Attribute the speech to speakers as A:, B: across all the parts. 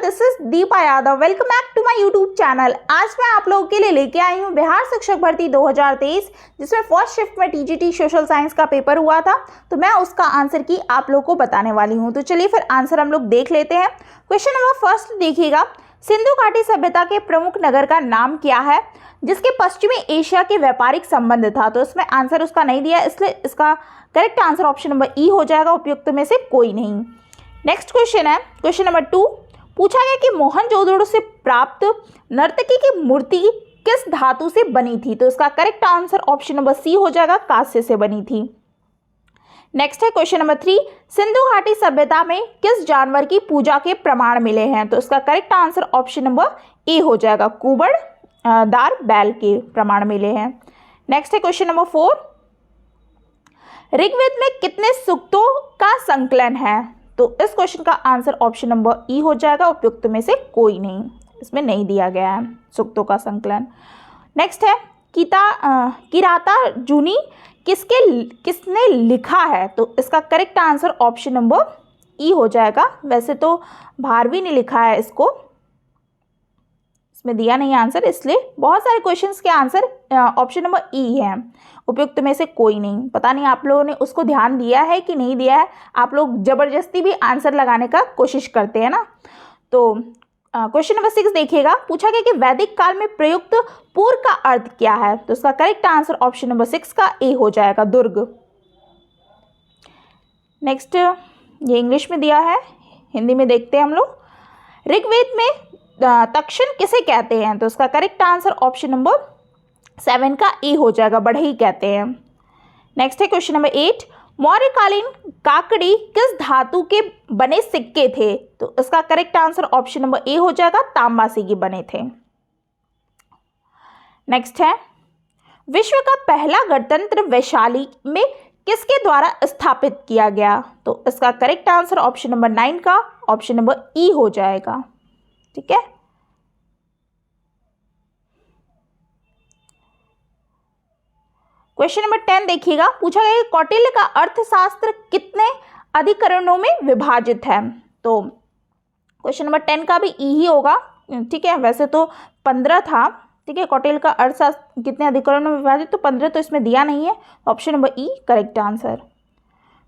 A: This is Deepa Yadav. Welcome back to my YouTube channel. आज मैं आप लोगों के लिए लेके आई हूँ बिहार शिक्षक भर्ती 2023, जिसमें फर्स्ट शिफ्ट में टीजीटी सोशल साइंस का पेपर हुआ था। तो मैं उसका आंसर की आप लोग को बताने वाली हूँ। तो चलिए फिर आंसर हम लोग देख लेते हैं। क्वेश्चन नंबर फर्स्ट देखिएगा, सिंधु घाटी सभ्यता के प्रमुख नगर का नाम क्या है जिसके पश्चिमी एशिया के व्यापारिक संबंध था? तो इसमें आंसर उसका नहीं दिया, इसलिए इसका करेक्ट आंसर ऑप्शन नंबर ई हो जाएगा, उपयुक्त में से कोई नहीं। नेक्स्ट क्वेश्चन है क्वेश्चन नंबर 2। पूछा गया कि मोहनजोदड़ो से प्राप्त नर्तकी की मूर्ति किस धातु से बनी थी? तो इसका correct answer option number C हो जाएगा, कांस्य से बनी थी। नेक्स्ट है क्वेश्चन नंबर 3। सिंधु घाटी सभ्यता में किस जानवर की पूजा के प्रमाण मिले हैं? तो इसका करेक्ट आंसर ऑप्शन नंबर ए हो जाएगा, कुबड़ दार बैल के प्रमाण मिले हैं। नेक्स्ट है क्वेश्चन नंबर 4। ऋग्वेद में कितने सूक्तों का संकलन है? तो इस क्वेश्चन का आंसर ऑप्शन नंबर ई हो जाएगा, उपयुक्त में से कोई नहीं, इसमें नहीं दिया गया है सूक्तों का संकलन। नेक्स्ट है किराता जूनी किसने लिखा है? तो इसका करेक्ट आंसर ऑप्शन नंबर ई हो जाएगा। वैसे तो भारवी ने लिखा है इसको, इसमें दिया नहीं आंसर, इसलिए बहुत सारे क्वेश्चंस के आंसर ऑप्शन नंबर ई है, उपयुक्त में से कोई नहीं। पता नहीं आप लोगों ने उसको ध्यान दिया है कि नहीं दिया है। आप लोग जबरदस्ती भी आंसर लगाने का कोशिश करते हैं ना। तो क्वेश्चन नंबर 6 देखिएगा, पूछा गया कि वैदिक काल में प्रयुक्त पूर का अर्थ क्या है? तो इसका करेक्ट आंसर ऑप्शन नंबर 6 का ए हो जाएगा, दुर्ग। नेक्स्ट ये इंग्लिश में दिया है, हिंदी में देखते हैं हम लोग। ऋग्वेद में तक्षण किसे कहते हैं? तो इसका करेक्ट आंसर ऑप्शन नंबर 7 का ए हो जाएगा, बढ़ई कहते हैं। नेक्स्ट है क्वेश्चन नंबर 8। मौर्यकालीन काकड़ी किस धातु के बने सिक्के थे? तो इसका करेक्ट आंसर ऑप्शन नंबर ए हो जाएगा, तांबा से ये बने थे। नेक्स्ट है विश्व का पहला गणतंत्र वैशाली में किसके द्वारा स्थापित किया गया? तो इसका करेक्ट आंसर ऑप्शन नंबर 9 का ऑप्शन नंबर ई हो जाएगा। ठीक है। क्वेश्चन नंबर 10 देखिएगा, पूछा गया कि कौटिल्य का अर्थशास्त्र कितने अधिकरणों में विभाजित है? तो क्वेश्चन नंबर 10 का भी ई ही होगा। ठीक है, वैसे तो 15 था। ठीक है, कौटिल्य का अर्थशास्त्र कितने अधिकरणों में विभाजित, तो 15 तो इसमें दिया नहीं है, ऑप्शन नंबर ई करेक्ट आंसर।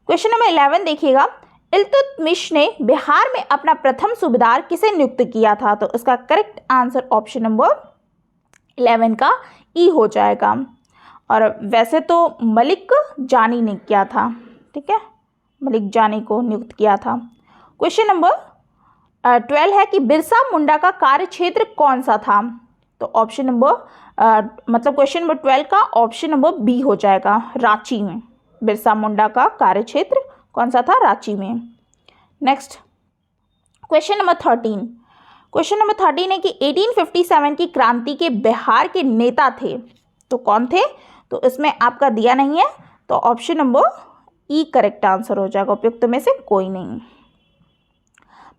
A: क्वेश्चन नंबर 11 देखिएगा, इल्तुतमिश ने बिहार में अपना प्रथम सूबेदार किसे नियुक्त किया था? तो इसका करेक्ट आंसर ऑप्शन नंबर 11 का ई हो जाएगा। और वैसे तो मलिक जानी ने किया था। ठीक है, मलिक जानी को नियुक्त किया था। क्वेश्चन नंबर 12 है कि बिरसा मुंडा का कार्य क्षेत्र कौन सा था? तो ऑप्शन नंबर मतलब क्वेश्चन नंबर 12 का ऑप्शन नंबर बी हो जाएगा, रांची में। बिरसा मुंडा का कार्य क्षेत्र कौन सा था? रांची में। Next question number 13। Question number 13 है कि 1857 की क्रांति के बिहार के नेता थे, तो कौन थे? तो इसमें आपका दिया नहीं है, तो ऑप्शन नंबर ई करेक्ट आंसर हो जाएगा, उपयुक्त में से कोई नहीं।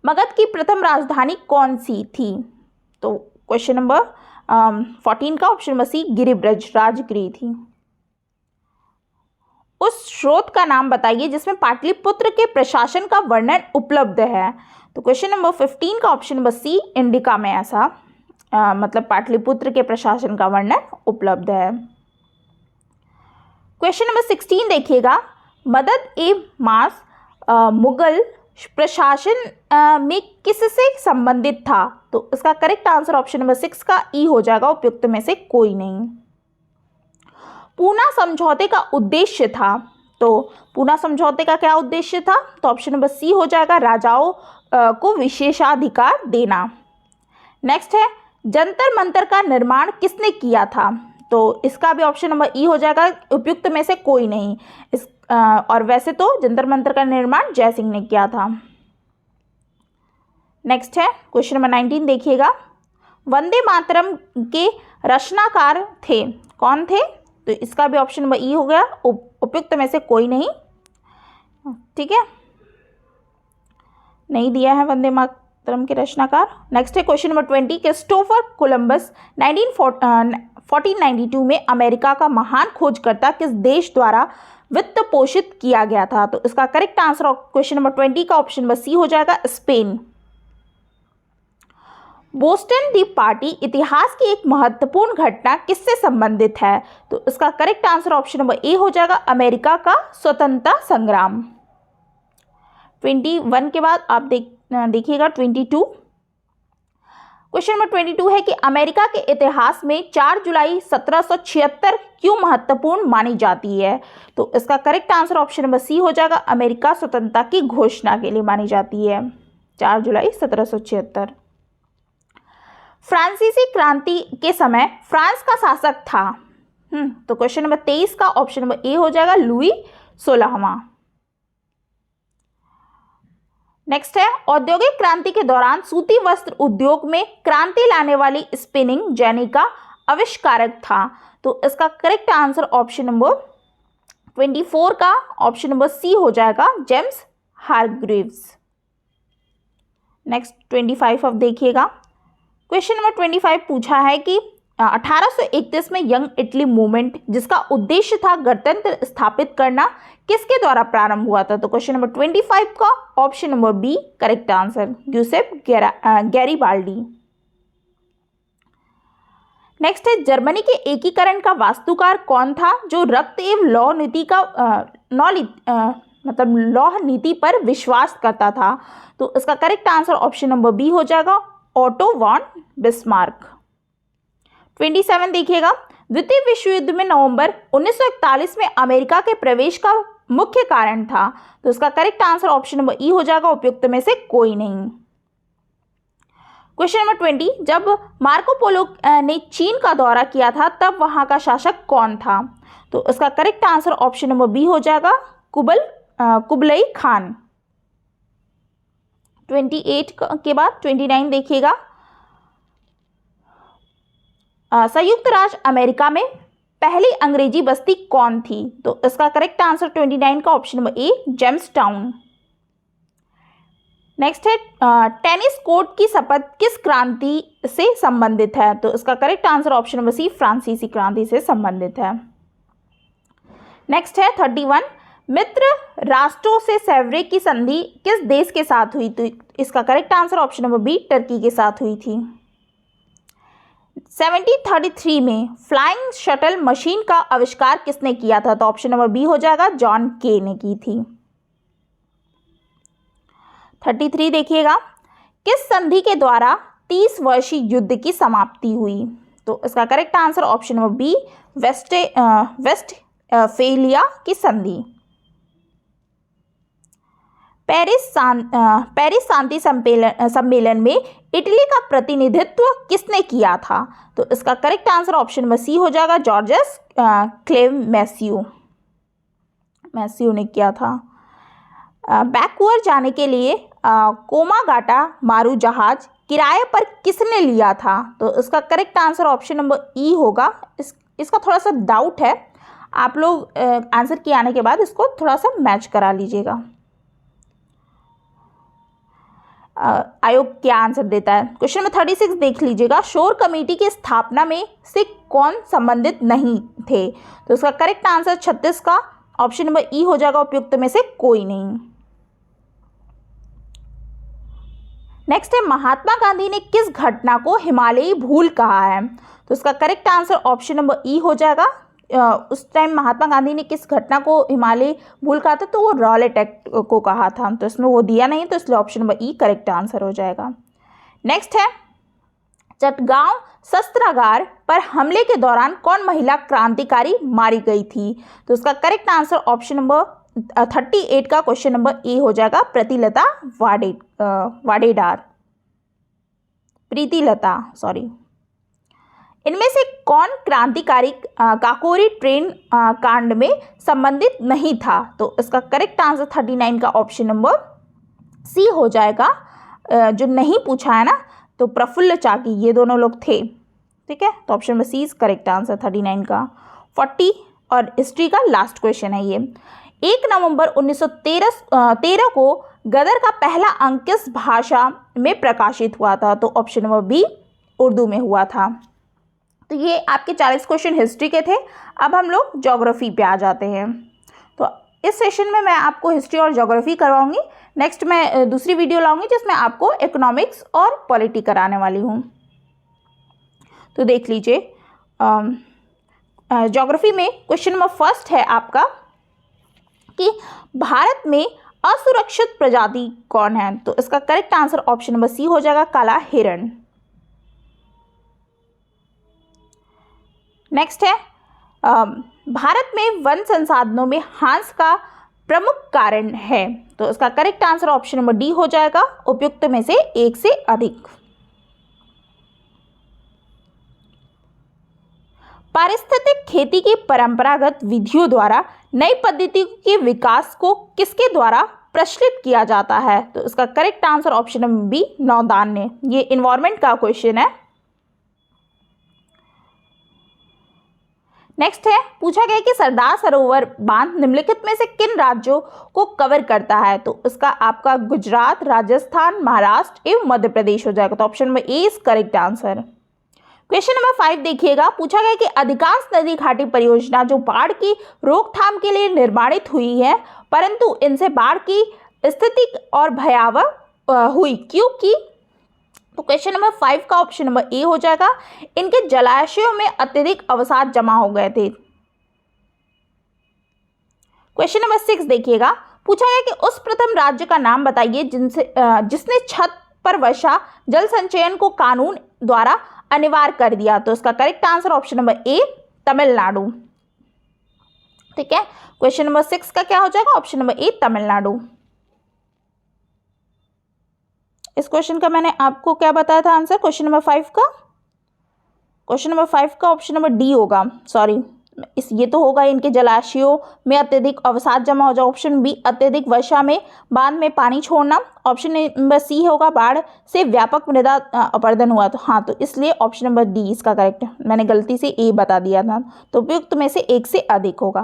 A: मगध की प्रथम राजधानी कौन सी थी? तो क्वेश्चन नंबर 14 का ऑप्शन नंबर सी गिरिब्रज, राजगिरी थी। उस स्रोत का नाम बताइए जिसमें पाटलिपुत्र के प्रशासन का वर्णन उपलब्ध है। तो क्वेश्चन नंबर 15 का ऑप्शन नंबर सी इंडिका में ऐसा मतलब पाटलिपुत्र के प्रशासन का वर्णन उपलब्ध है। क्वेश्चन नंबर 16 देखिएगा, मदद ए मास मुगल प्रशासन में किससे संबंधित था? तो इसका करेक्ट आंसर ऑप्शन नंबर 6 का ई हो जाएगा, उपयुक्त में से कोई नहीं। पूना समझौते का उद्देश्य था, तो पूना समझौते का क्या उद्देश्य था? तो ऑप्शन नंबर सी हो जाएगा, राजाओं को विशेषाधिकार देना। नेक्स्ट है जंतर मंतर का निर्माण किसने किया था? तो इसका भी ऑप्शन नंबर ई हो जाएगा, उपयुक्त में से कोई नहीं। और वैसे तो जंतर मंतर का निर्माण जय सिंह ने किया था। नेक्स्ट है क्वेश्चन नंबर 19 देखिएगा, वंदे मातरम के रचनाकार थे, कौन थे? तो इसका भी ऑप्शन नंबर ई हो गया, उपयुक्त में से कोई नहीं। ठीक है, नहीं दिया है वंदे मातरम के रचनाकार। नेक्स्ट है क्वेश्चन नंबर 20, क्रिस्टोफर कोलंबस 1492 में अमेरिका का महान खोजकर्ता किस देश द्वारा वित्त पोषित किया गया था? तो इसका करेक्ट आंसर क्वेश्चन नंबर 20 का ऑप्शन नंबर सी हो जाएगा, स्पेन। बोस्टन टी पार्टी इतिहास की एक महत्वपूर्ण घटना किससे संबंधित है? तो इसका करेक्ट आंसर ऑप्शन नंबर ए हो जाएगा, अमेरिका का स्वतंत्रता संग्राम। 21 के बाद आप देखिएगा 22। क्वेश्चन नंबर 22 है कि अमेरिका के इतिहास में 4 जुलाई 1776 क्यों महत्वपूर्ण मानी जाती है? तो इसका correct answer option number C हो जाएगा, अमेरिका स्वतंत्रता की घोषणा के लिए मानी जाती है 4 जुलाई 1776। फ्रांसीसी क्रांति के समय फ्रांस का शासक था। तो क्वेश्चन नंबर 23 का ऑप्शन नंबर ए हो जाएगा, लुई 16वां। नेक्स्ट है, औद्योगिक क्रांति के दौरान सूती वस्त्र उद्योग में क्रांति लाने वाली स्पिनिंग जेनी का आविष्कारक था। तो इसका करेक्ट आंसर ऑप्शन नंबर 24 का ऑप्शन नंबर सी हो जाएगा, जेम्स हारग्रीव्स। नेक्स्ट 25 अब देखिएगा। क्वेश्चन नंबर 25 पूछा है कि 1831 में यंग इटली मूवमेंट, जिसका उद्देश्य था गणतंत्र स्थापित करना, किसके द्वारा प्रारंभ हुआ था? तो क्वेश्चन नंबर 25 का option number B correct answer, Giuseppe Garibaldi. Next है, जर्मनी के एकीकरण का वास्तुकार कौन था जो रक्त एवं लौह नीति का लौह नीति पर विश्वास करता था? तो इसका correct answer option number B हो जाएगा, ओटो वॉन बिस्मार्क। 27 देखिएगा। द्वितीय विश्व युद्ध में नवंबर 1941 में अमेरिका के प्रवेश का मुख्य कारण था। तो इसका करेक्ट आंसर ऑप्शन नंबर ई हो जाएगा, उपयुक्त में से कोई नहीं। क्वेश्चन नंबर 20, जब मार्को पोलो ने चीन का दौरा किया था तब वहां का शासक कौन था? तो इसका correct answer option number B हो जाएगा, कुबलई खान। 28 के बाद 29 देखिएगा। संयुक्त राज्य अमेरिका में पहली अंग्रेजी बस्ती कौन थी? तो इसका करेक्ट आंसर 29 का option number A, Jamestown. Next है, टेनिस कोर्ट की शपथ किस क्रांति से संबंधित है? तो इसका correct answer option number C, फ्रांसीसी क्रांति से संबंधित है। नेक्स्ट है 31, मित्र राष्ट्रों से सेवरे की संधि किस देश के साथ हुई? तो इसका correct answer option number B, Turkey के साथ हुई थी। 1733 में फ्लाइंग शटल मशीन का आविष्कार किसने किया था? तो ऑप्शन नंबर बी हो जाएगा, जॉन के ने की थी। 33 देखिएगा। किस संधि के द्वारा 30 वर्षीय युद्ध की समाप्ति हुई? तो इसका correct answer option number B, Westphalia की संधि। पेरिस शांति सम्मेलन में इटली का प्रतिनिधित्व किसने किया था? तो इसका correct answer option number C हो जाएगा, जॉर्जस क्लेमेंसियो ने किया था। बैकवर्ड जाने के लिए कोमागाटा मारू जहाज किराए पर किसने लिया था? तो इसका करेक्ट आंसर ऑप्शन नंबर ई होगा। इसका थोड़ा सा डाउट है, आप लोग आंसर किए आने के बाद इसको थोड़ा सा मैच करा लीजिएगा। आयोग क्या आंसर देता है। क्वेश्चन नंबर 36 देख लीजिएगा। शोर कमेटी की स्थापना में से कौन संबंधित नहीं थे? तो इसका करेक्ट आंसर 36 का ऑप्शन नंबर ई हो जाएगा, उपयुक्त में से कोई नहीं। नेक्स्ट है, महात्मा गांधी ने किस घटना को हिमालयी भूल कहा है? तो इसका करेक्ट आंसर ऑप्शन नंबर ई हो जाएगा। उस टाइम महात्मा गांधी ने किस घटना को हिमालय भूल कहा था? तो वो रॉलेट एक्ट को कहा था। तो इसमें वो दिया नहीं, तो इसलिए ऑप्शन नंबर ई करेक्ट आंसर हो जाएगा। नेक्स्ट है, चटगांव शस्त्रागार पर हमले के दौरान कौन महिला क्रांतिकारी मारी गई थी? तो इसका करेक्ट आंसर ऑप्शन नंबर 38 का क्वेश्चन नंबर ए हो जाएगा, प्रीतिलता सॉरी। इनमें से कौन क्रांतिकारी काकोरी ट्रेन कांड में संबंधित नहीं था? तो इसका करेक्ट आंसर 39 का ऑप्शन नंबर सी हो जाएगा। जो नहीं पूछा है ना, तो प्रफुल्ल चाकी, ये दोनों लोग थे। ठीक है, तो option number C is correct answer 39 का। 40 और हिस्ट्री का लास्ट क्वेश्चन है ये। 1 नवंबर 1913 को गदर का पहला अंक किस भाषा में प्रकाशित हुआ था? तो ऑप्शन नंबर बी, उर्दू में हुआ था। तो ये आपके 40 क्वेश्चन हिस्ट्री के थे। अब हम लोग ज्योग्राफी पे आ जाते हैं। तो इस सेशन में मैं आपको हिस्ट्री और ज्योग्राफी करवाऊंगी। नेक्स्ट मैं दूसरी वीडियो लाऊंगी जिसमें आपको इकोनॉमिक्स और पॉलिटी कराने वाली हूँ। तो देख लीजिए, ज्योग्राफी में क्वेश्चन नंबर फर्स्ट है आपका कि भारत में असुरक्षित प्रजाति कौन है। तो इसका correct answer option number C हो जाएगा, काला हिरण। नेक्स्ट है भारत में वन संसाधनों में ह्रास का प्रमुख कारण है। तो इसका correct answer option number D हो जाएगा, उपयुक्त में से एक से अधिक। पारिस्थितिक खेती की परंपरागत विधियों द्वारा नई पद्धति के विकास को किसके द्वारा प्रचलित किया जाता है। तो इसका correct answer option number B, नौदान ने। ये इन्वायरमेंट का क्वेश्चन है। नेक्स्ट है, पूछा गया कि सरदार सरोवर बांध निम्नलिखित में से किन राज्यों को कवर करता है। तो इसका आपका गुजरात, राजस्थान, महाराष्ट्र एवं मध्य प्रदेश हो जाएगा। तो option number A is correct answer. Question number 5 देखिएगा, पूछा गया कि अधिकांश नदी घाटी परियोजना जो बाढ़ की रोकथाम के लिए निर्माणित हुई है, परंतु इनसे बाढ़ की स्थिति और भयावह हुई क्योंकि। तो क्वेश्चन नंबर 5 का ऑप्शन नंबर ए हो जाएगा, इनके जलाशयों में अत्यधिक अवसाद जमा हो गए थे। क्वेश्चन नंबर 6 देखिएगा, पूछा गया कि उस प्रथम राज्य का नाम बताइए जिसने छत पर वर्षा जल संचयन को कानून द्वारा अनिवार्य कर दिया। तो इसका करेक्ट आंसर ऑप्शन नंबर ए, तमिलनाडु। ठीक है, क्वेश्चन नंबर 6 का क्या हो जाएगा, ऑप्शन नंबर ए, तमिलनाडु। इस क्वेश्चन का मैंने आपको क्या बताया था आंसर क्वेश्चन नंबर 5 का। क्वेश्चन नंबर 5 का ऑप्शन नंबर डी होगा, सॉरी ये तो होगा इनके जलाशयों में अत्यधिक अवसाद जमा हो जाए। ऑप्शन बी, अत्यधिक वर्षा में बांध में पानी छोड़ना। ऑप्शन नंबर सी होगा, बाढ़ से व्यापक मृदा अपरदन हुआ। तो हाँ, तो इसलिए ऑप्शन नंबर डी इसका करेक्ट है। मैंने गलती से ए बता दिया था, तो उपयुक्त में से एक से अधिक होगा।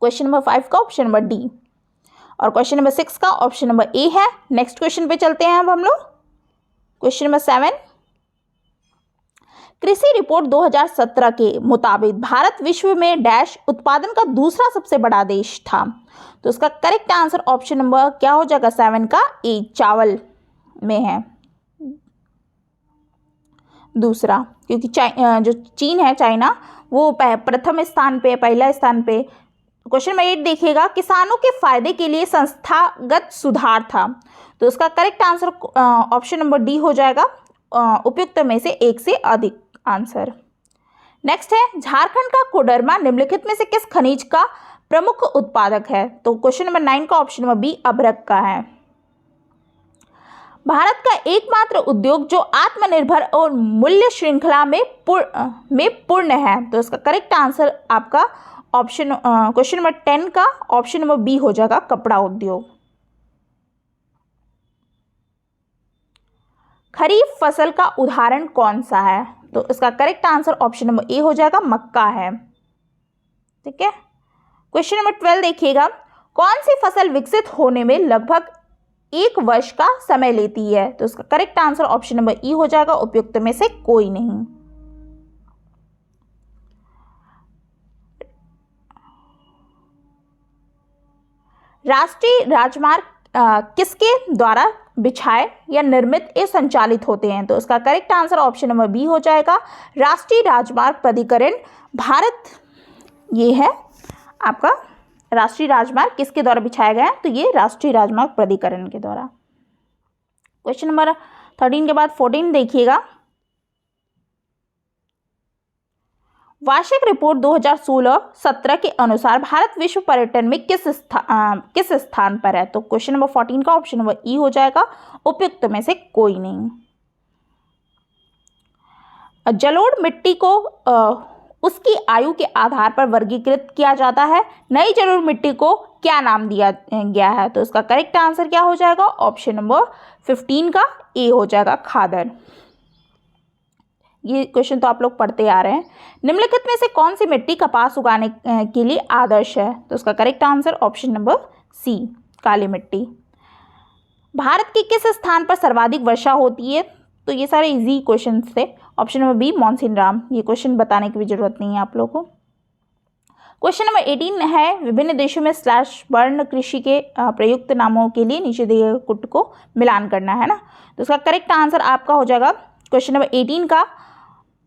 A: क्वेश्चन नंबर 5 का ऑप्शन नंबर डी और क्वेश्चन नंबर 6 का ऑप्शन नंबर ए है। नेक्स्ट क्वेश्चन पे चलते हैं अब हम लोग। क्वेश्चन नंबर 7, कृषि रिपोर्ट 2017 के मुताबिक भारत विश्व में डैश उत्पादन का दूसरा सबसे बड़ा देश था। तो इसका करेक्ट आंसर ऑप्शन नंबर क्या हो जाएगा, 7 का ए, चावल में है दूसरा, क्योंकि जो चीन है, चाइना, वो प्रथम स्थान पे, पहला स्थान पे। क्वेश्चन नंबर 8 देखिएगा, किसानों के फायदे के लिए संस्थागत सुधार था। तो इसका correct answer option number D हो जाएगा, उपयुक्त में से एक से अधिक आंसर। नेक्स्ट है, झारखंड का कोडरमा निम्नलिखित में से किस खनिज का प्रमुख उत्पादक है। तो क्वेश्चन नंबर 9 का ऑप्शन नंबर बी, अभ्रक का है। भारत का एकमात्र उद्योग जो आत्मनिर्भर और मूल्य श्रृंखला में पूर्ण है। तो इसका करेक्ट आंसर आपका ऑप्शन क्वेश्चन नंबर 10 का ऑप्शन नंबर बी हो जाएगा, कपड़ा उद्योग। खरीफ फसल का उदाहरण कौन सा है। तो इसका करेक्ट आंसर ऑप्शन नंबर ए हो जाएगा, मक्का है। ठीक है, क्वेश्चन नंबर 12 देखिएगा, कौन सी फसल विकसित होने में लगभग 1 वर्ष का समय लेती है। तो इसका करेक्ट आंसर ऑप्शन नंबर ई हो जाएगा, उपयुक्त में से कोई नहीं। राष्ट्रीय राजमार्ग किसके द्वारा बिछाए या निर्मित या संचालित होते हैं। तो इसका correct answer option number B हो जाएगा, राष्ट्रीय राजमार्ग प्राधिकरण भारत। ये है आपका राष्ट्रीय राजमार्ग किसके द्वारा बिछाया गया है। तो ये राष्ट्रीय राजमार्ग प्राधिकरण के द्वारा। क्वेश्चन नंबर 13 के बाद 14 देखिएगा, वार्षिक रिपोर्ट 2016-17 के अनुसार भारत विश्व पर्यटन में किस स्थान पर है। तो क्वेश्चन नंबर 14 का ऑप्शन नंबर ई हो जाएगा, उपयुक्त में से कोई नहीं। जलोढ़ मिट्टी को उसकी आयु के आधार पर वर्गीकृत किया जाता है। नई जलोढ़ मिट्टी को क्या नाम दिया गया है। तो इसका करेक्ट आंसर क्या हो जाएगा, ऑप्शन नंबर 15 का ए हो जाएगा, खादर। ये क्वेश्चन तो आप लोग पढ़ते आ रहे हैं। निम्नलिखित में से कौन सी मिट्टी कपास उगाने के लिए आदर्श है। तो उसका correct answer option number C, काली मिट्टी। भारत के किस स्थान पर सर्वाधिक वर्षा होती है। तो ये सारे इजी क्वेश्चन थे। Option number B, monsoon Ram. ये क्वेश्चन बताने की भी जरूरत नहीं है आप लोगों को। क्वेश्चन नंबर 18 है, विभिन्न देशों में स्लैश वर्ण कृषि के प्रयुक्त नामों के लिए नीचे दिए गए कुट को मिलान करना है ना। तो उसका करेक्ट आंसर आपका हो जाएगा क्वेश्चन नंबर 18 का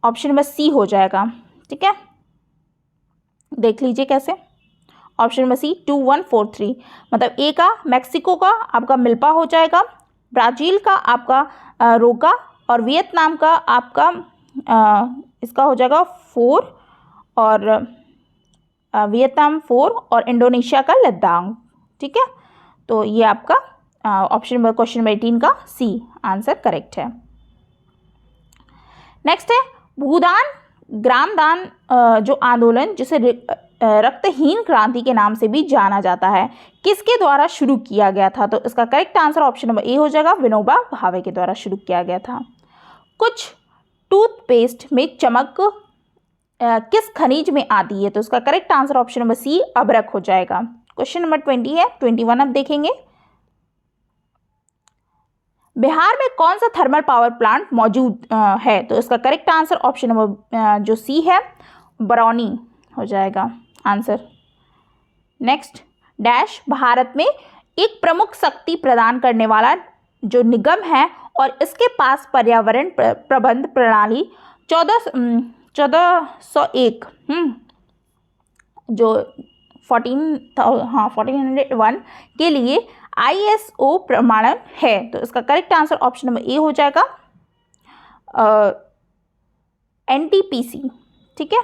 A: ऑप्शन नंबर सी हो जाएगा। ठीक है, देख लीजिए कैसे। ऑप्शन नंबर सी 2143, मतलब ए का मैक्सिको का आपका मिल्पा हो जाएगा, ब्राज़ील का आपका रोका, और वियतनाम का आपका इसका हो जाएगा 4, और वियतनाम 4, और इंडोनेशिया का लद्दाख। ठीक है, तो ये आपका ऑप्शन नंबर क्वेश्चन नंबर 18 का सी आंसर करेक्ट है। नेक्स्ट है भूदान ग्रामदान जो आंदोलन, जिसे रक्तहीन क्रांति के नाम से भी जाना जाता है, किसके द्वारा शुरू किया गया था? तो इसका करेक्ट आंसर ऑप्शन नंबर ए हो जाएगा, विनोबा भावे के द्वारा शुरू किया गया था। कुछ टूथपेस्ट में चमक किस खनिज में आती है? तो इसका correct answer option number C अभ्रक हो जाएगा। क्वेश्चन नंबर 20 है, 21 अब देखेंगे। बिहार में कौन सा थर्मल पावर प्लांट मौजूद है? तो इसका करेक्ट आंसर ऑप्शन नंबर जो सी है, बरौनी हो जाएगा आंसर। नेक्स्ट डैश भारत में एक प्रमुख शक्ति प्रदान करने वाला जो निगम है और इसके पास पर्यावरण प्रबंध प्रणाली 1401 जो 1401 के लिए ISO प्रमाणन है। तो इसका करेक्ट आंसर ऑप्शन नंबर ए हो जाएगा, NTPC। ठीक है,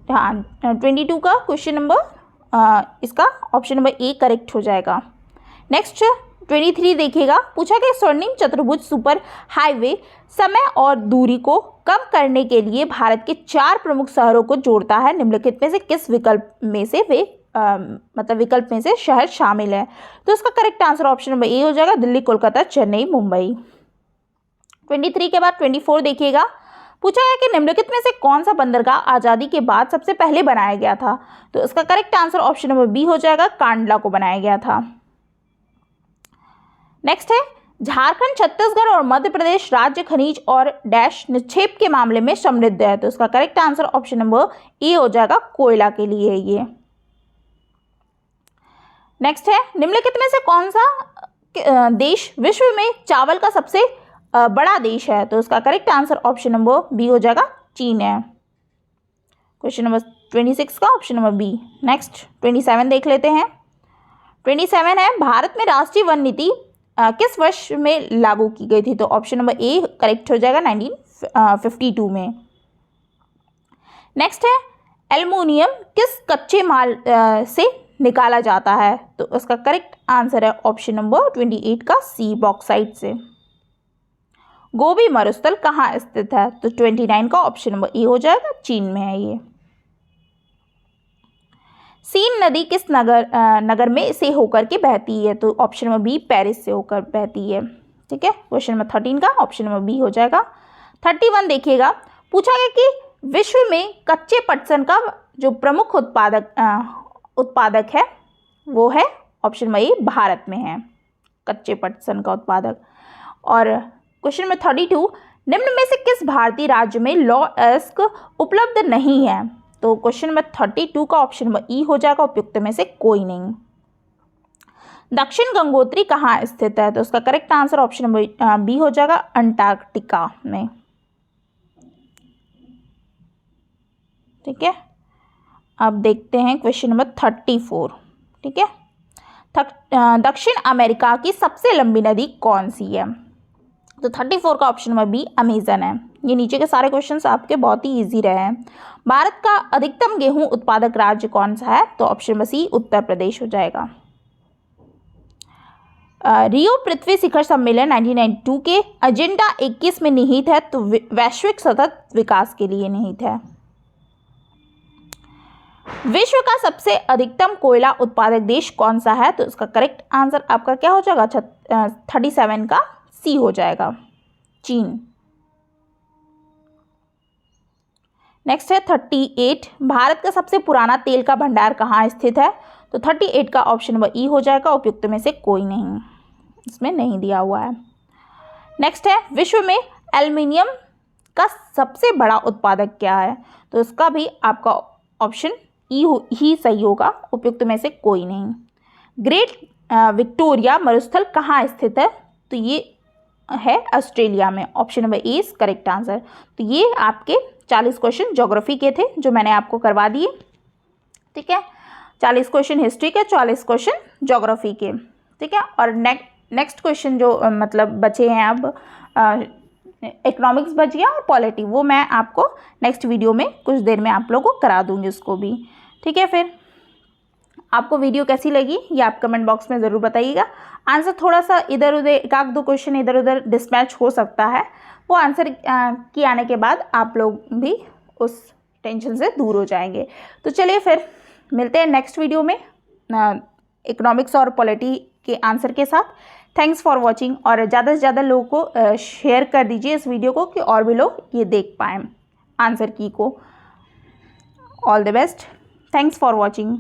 A: हाँ 22 का क्वेश्चन नंबर इसका ऑप्शन नंबर ए करेक्ट हो जाएगा। नेक्स्ट 23 देखिएगा, पूछा गया स्वर्णिम चतुर्भुज सुपर हाईवे समय और दूरी को कम करने के लिए भारत के 4 प्रमुख शहरों को जोड़ता है, निम्नलिखित में से किस विकल्प में से विकल्प में से शहर शामिल है? तो इसका करेक्ट आंसर ऑप्शन नंबर ए हो जाएगा, दिल्ली, कोलकाता, चेन्नई, मुंबई। 23 के बाद 24 देखिएगा, पूछा है कि निम्नलिखित में से कौन सा बंदरगाह आज़ादी के बाद सबसे पहले बनाया गया था? तो इसका correct answer option number B हो जाएगा, कांडला को बनाया गया था। नेक्स्ट है झारखंड, छत्तीसगढ़ और मध्य प्रदेश राज्य खनिज और डैश निक्षेप के मामले में समृद्ध है। तो इसका करेक्ट आंसर ऑप्शन नंबर ए हो जाएगा, कोयला के लिए ये। नेक्स्ट है निम्नलिखित में से कौन सा देश विश्व में चावल का सबसे बड़ा देश है? तो इसका correct answer option number B हो जाएगा, चीन है। क्वेश्चन नंबर 26 का ऑप्शन नंबर बी। नेक्स्ट 27 देख लेते हैं। 27 है भारत में राष्ट्रीय वन नीति किस वर्ष में लागू की गई थी? तो ऑप्शन नंबर ए करेक्ट हो जाएगा, 1952 में। नेक्स्ट है एल्युमिनियम किस कच्चे माल से निकाला जाता है? तो उसका करेक्ट आंसर है ऑप्शन नंबर 28 का सी, बॉक्साइट से। गोबी मरुस्थल कहाँ स्थित है? तो 29 का ऑप्शन नंबर ए हो जाएगा, चीन में है ये। सीन नदी किस नगर में से होकर के बहती है? तो ऑप्शन नंबर बी, पेरिस से होकर बहती है। ठीक है, क्वेश्चन नंबर 13 का ऑप्शन नंबर बी हो जाएगा। 31 देखिएगा, पूछा गया कि विश्व में कच्चे पटसन का जो प्रमुख उत्पादक है वो है ऑप्शन नंबर ए, भारत में है कच्चे पटसन का उत्पादक। और क्वेश्चन नंबर 32, निम्न में से किस भारतीय राज्य में लॉ-एस्क उपलब्ध नहीं है? तो क्वेश्चन नंबर 32 का ऑप्शन नंबर ई हो जाएगा, उपयुक्त में से कोई नहीं। दक्षिण गंगोत्री कहाँ स्थित है? तो उसका correct answer option number B हो जाएगा, अंटार्कटिका में। ठीक है, अब देखते हैं क्वेश्चन नंबर 34। ठीक है, दक्षिण अमेरिका की सबसे लंबी नदी कौन सी है? तो 34 का ऑप्शन नंबर बी, अमेजन है। ये नीचे के सारे क्वेश्चंस आपके बहुत ही इजी रहे हैं। भारत का अधिकतम गेहूं उत्पादक राज्य कौन सा है? तो ऑप्शन नंबर सी, उत्तर प्रदेश हो जाएगा। रियो पृथ्वी शिखर सम्मेलन 1992 के एजेंडा 21 में निहित है, तो वैश्विक सतत विकास के लिए निहित है। विश्व का सबसे अधिकतम कोयला उत्पादक देश कौन सा है? तो इसका करेक्ट आंसर आपका क्या हो जाएगा, 37 का सी हो जाएगा, चीन। नेक्स्ट है 38, भारत का सबसे पुराना तेल का भंडार कहाँ स्थित है? तो 38 का ऑप्शन नंबर ई हो जाएगा, उपयुक्त में से कोई नहीं, इसमें नहीं दिया हुआ है। नेक्स्ट है विश्व में एल्युमिनियम का सबसे बड़ा उत्पादक क्या है? तो इसका भी आपका ऑप्शन ई ही सही होगा, उपयुक्त में से कोई नहीं। ग्रेट विक्टोरिया मरुस्थल कहाँ स्थित है? तो ये है ऑस्ट्रेलिया में। Option number A is correct answer. तो ये आपके 40 क्वेश्चन ज्योग्राफी के थे जो मैंने आपको करवा दिए। ठीक है, 40 क्वेश्चन हिस्ट्री के, 40 क्वेश्चन ज्योग्राफी के। ठीक है, और नेक्स्ट क्वेश्चन जो मतलब बचे हैं अब, इकोनॉमिक्स बच गया और पॉलिटी, वो मैं आपको नेक्स्ट वीडियो में कुछ देर में आप लोगों को करा दूंगी उसको भी। ठीक है, फिर आपको वीडियो कैसी लगी ये आप कमेंट बॉक्स में ज़रूर बताइएगा। आंसर थोड़ा सा इधर उधर, एक आध दो क्वेश्चन इधर उधर डिस्पैच हो सकता है, वो आंसर की आने के बाद आप लोग भी उस टेंशन से दूर हो जाएंगे। तो चलिए फिर मिलते हैं नेक्स्ट वीडियो में इकोनॉमिक्स और पॉलिटी के आंसर के साथ। थैंक्स फॉर वॉचिंग, और ज़्यादा से ज़्यादा लोगों को शेयर कर दीजिए इस वीडियो को कि और भी लोग ये देख पाएँ आंसर की को। All the best, thanks for watching.